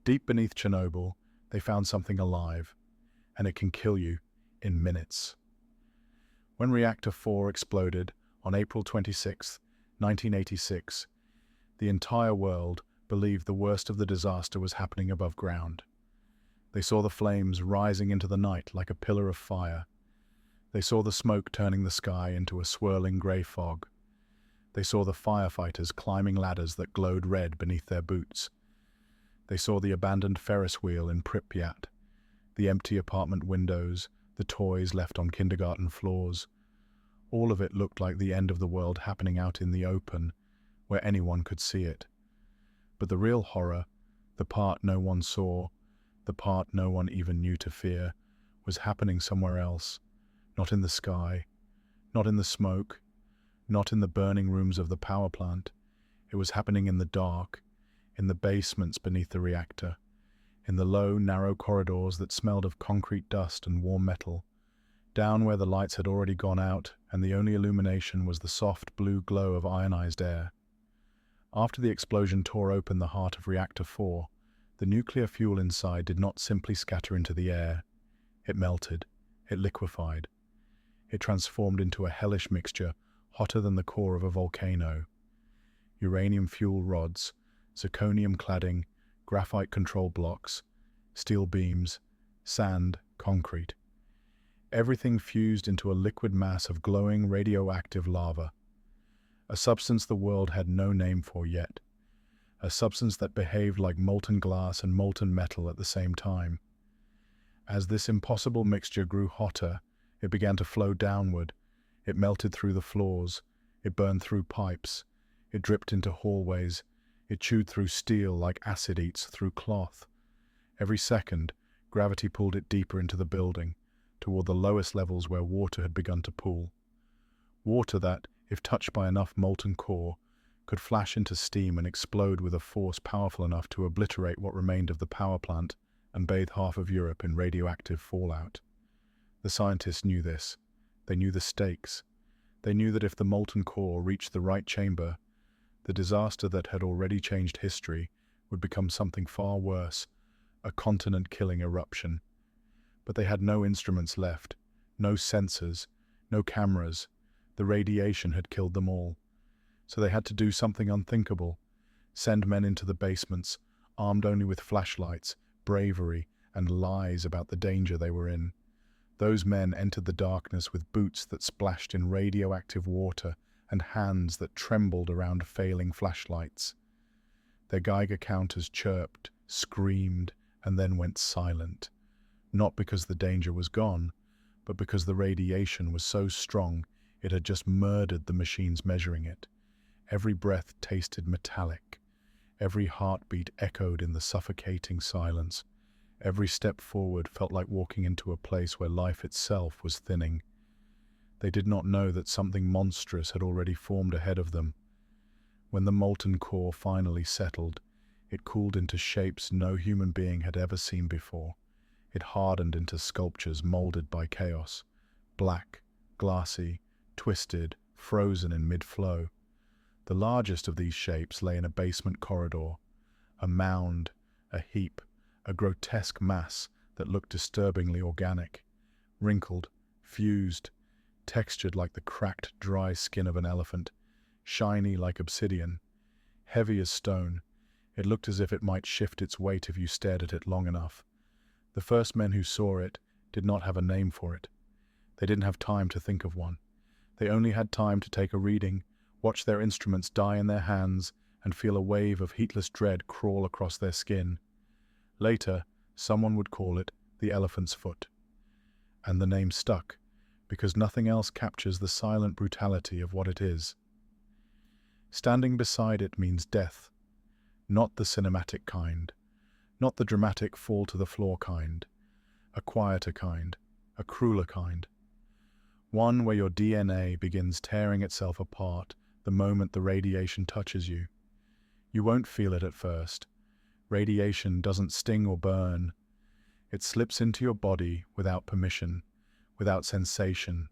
Deep beneath Chernobyl, they found something alive, and it can kill you in minutes. When Reactor 4 exploded on April 26, 1986, the entire world believed the worst of the disaster was happening above ground. They saw the flames rising into the night like a pillar of fire. They saw the smoke turning the sky into a swirling grey fog. They saw the firefighters climbing ladders that glowed red beneath their boots. They saw the abandoned Ferris wheel in Pripyat, the empty apartment windows, the toys left on kindergarten floors. All of it looked like the end of the world happening out in the open, where anyone could see it. But the real horror, the part no one saw, the part no one even knew to fear, was happening somewhere else, not in the sky, not in the smoke, not in the burning rooms of the power plant. It was happening in the dark, in the basements beneath the reactor, in the low, narrow corridors that smelled of concrete dust and warm metal, down where the lights had already gone out and the only illumination was the soft blue glow of ionized air. After the explosion tore open the heart of Reactor 4, the nuclear fuel inside did not simply scatter into the air. It melted. It liquefied. It transformed into a hellish mixture, hotter than the core of a volcano. Uranium fuel rods, zirconium cladding, graphite control blocks, steel beams, sand, concrete. Everything fused into a liquid mass of glowing radioactive lava. A substance the world had no name for yet. A substance that behaved like molten glass and molten metal at the same time. As this impossible mixture grew hotter, it began to flow downward. It melted through the floors. It burned through pipes. It dripped into hallways. It chewed through steel like acid eats through cloth. Every second, gravity pulled it deeper into the building, toward the lowest levels where water had begun to pool. Water that, if touched by enough molten core, could flash into steam and explode with a force powerful enough to obliterate what remained of the power plant and bathe half of Europe in radioactive fallout. The scientists knew this. They knew the stakes. They knew that if the molten core reached the right chamber, the disaster that had already changed history would become something far worse, a continent-killing eruption. But they had no instruments left, no sensors, no cameras. The radiation had killed them all. So they had to do something unthinkable, send men into the basements, armed only with flashlights, bravery, and lies about the danger they were in. Those men entered the darkness with boots that splashed in radioactive water and hands that trembled around failing flashlights. Their Geiger counters chirped, screamed, and then went silent. Not because the danger was gone, but because the radiation was so strong it had just murdered the machines measuring it. Every breath tasted metallic. Every heartbeat echoed in the suffocating silence. Every step forward felt like walking into a place where life itself was thinning. They did not know that something monstrous had already formed ahead of them. When the molten core finally settled, it cooled into shapes no human being had ever seen before. It hardened into sculptures molded by chaos, black, glassy, twisted, frozen in mid-flow. The largest of these shapes lay in a basement corridor, a mound, a heap, a grotesque mass that looked disturbingly organic, wrinkled, fused, textured like the cracked, dry skin of an elephant, shiny like obsidian, heavy as stone. It looked as if it might shift its weight if you stared at it long enough. The first men who saw it did not have a name for it. They didn't have time to think of one. They only had time to take a reading, watch their instruments die in their hands, and feel a wave of heatless dread crawl across their skin. Later, someone would call it the elephant's foot. And the name stuck, because nothing else captures the silent brutality of what it is. Standing beside it means death, not the cinematic kind, not the dramatic fall-to-the-floor kind, a quieter kind, a crueler kind. One where your DNA begins tearing itself apart the moment the radiation touches you. You won't feel it at first. Radiation doesn't sting or burn. It slips into your body without permission, without sensation,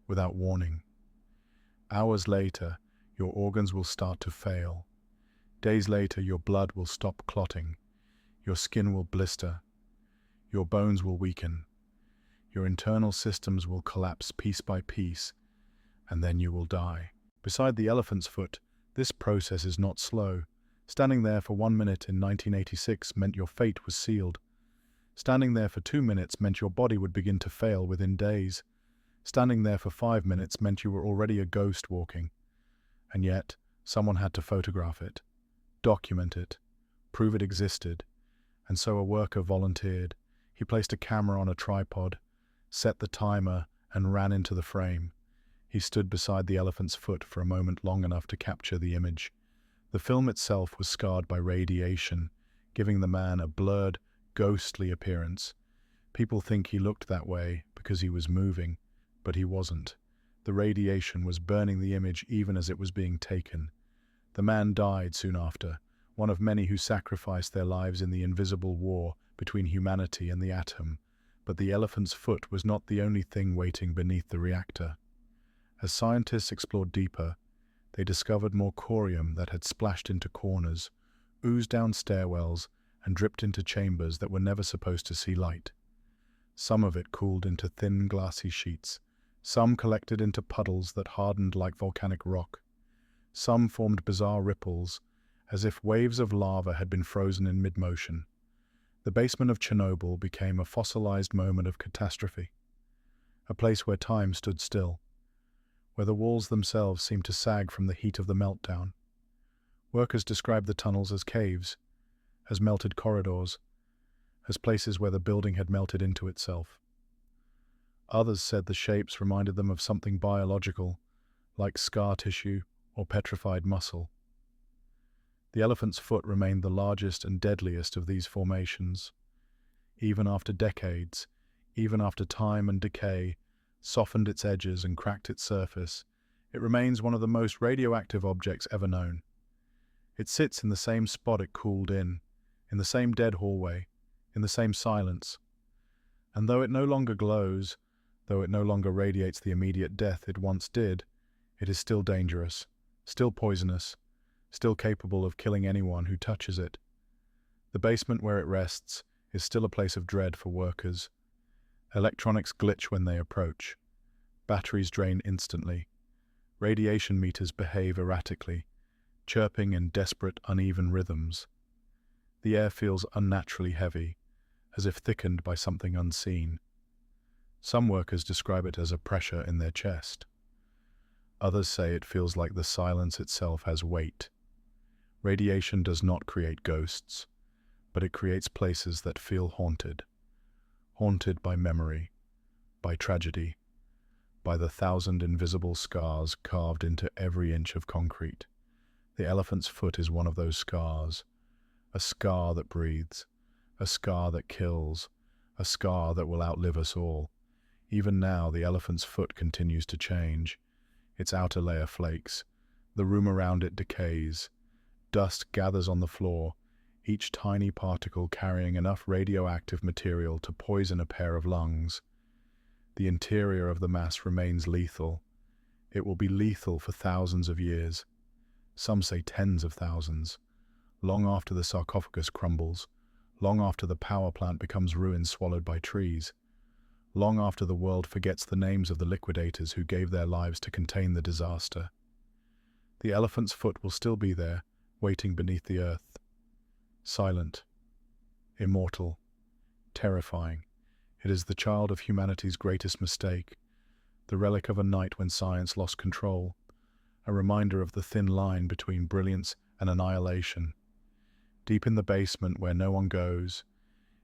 without warning. Hours later, your organs will start to fail. Days later, your blood will stop clotting. Your skin will blister. Your bones will weaken. Your internal systems will collapse piece by piece, and then you will die. Beside the elephant's foot, this process is not slow. Standing there for 1 minute in 1986 meant your fate was sealed. Standing there for 2 minutes meant your body would begin to fail within days. Standing there for 5 minutes meant you were already a ghost walking. And yet, someone had to photograph it, document it, prove it existed. And so a worker volunteered. He placed a camera on a tripod, set the timer, and ran into the frame. He stood beside the elephant's foot for a moment long enough to capture the image. The film itself was scarred by radiation, giving the man a blurred, ghostly appearance. People think he looked that way because he was moving, but he wasn't. The radiation was burning the image even as it was being taken. The man died soon after, one of many who sacrificed their lives in the invisible war between humanity and the atom. But the elephant's foot was not the only thing waiting beneath the reactor. As scientists explored deeper, they discovered more corium that had splashed into corners, oozed down stairwells, and dripped into chambers that were never supposed to see light. Some of it cooled into thin, glassy sheets. Some collected into puddles that hardened like volcanic rock. Some formed bizarre ripples, as if waves of lava had been frozen in mid-motion. The basement of Chernobyl became a fossilized moment of catastrophe, a place where time stood still, where the walls themselves seemed to sag from the heat of the meltdown. Workers described the tunnels as caves, as melted corridors, as places where the building had melted into itself. Others said the shapes reminded them of something biological, like scar tissue or petrified muscle. The elephant's foot remained the largest and deadliest of these formations. Even after decades, even after time and decay softened its edges and cracked its surface, it remains one of the most radioactive objects ever known. It sits in the same spot it cooled in the same dead hallway, in the same silence. And though it no longer glows, though it no longer radiates the immediate death it once did, it is still dangerous, still poisonous, still capable of killing anyone who touches it. The basement where it rests is still a place of dread for workers. Electronics glitch when they approach. Batteries drain instantly. Radiation meters behave erratically, chirping in desperate, uneven rhythms. The air feels unnaturally heavy, as if thickened by something unseen. Some workers describe it as a pressure in their chest. Others say it feels like the silence itself has weight. Radiation does not create ghosts, but it creates places that feel haunted. Haunted by memory, by tragedy, by the 1,000 invisible scars carved into every inch of concrete. The elephant's foot is one of those scars, a scar that breathes, a scar that kills, a scar that will outlive us all. Even now, the elephant's foot continues to change. Its outer layer flakes. The room around it decays. Dust gathers on the floor, each tiny particle carrying enough radioactive material to poison a pair of lungs. The interior of the mass remains lethal. It will be lethal for thousands of years. Some say tens of thousands. Long after the sarcophagus crumbles, long after the power plant becomes ruins swallowed by trees, long after the world forgets the names of the liquidators who gave their lives to contain the disaster. The elephant's foot will still be there, waiting beneath the earth. Silent, immortal, terrifying. It is the child of humanity's greatest mistake, the relic of a night when science lost control, a reminder of the thin line between brilliance and annihilation. Deep in the basement where no one goes,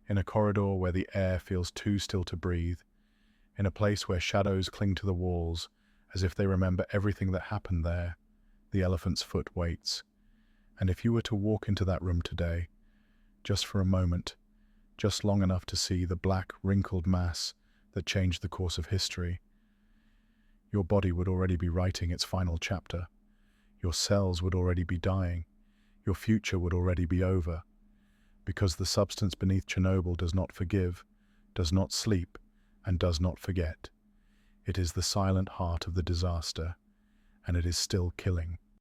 in a corridor where the air feels too still to breathe, in a place where shadows cling to the walls as if they remember everything that happened there, the elephant's foot waits. And if you were to walk into that room today, just for a moment, just long enough to see the black, wrinkled mass that changed the course of history, your body would already be writing its final chapter. Your cells would already be dying. Your future would already be over. Because the substance beneath Chernobyl does not forgive, does not sleep, and does not forget. It is the silent heart of the disaster, and it is still killing.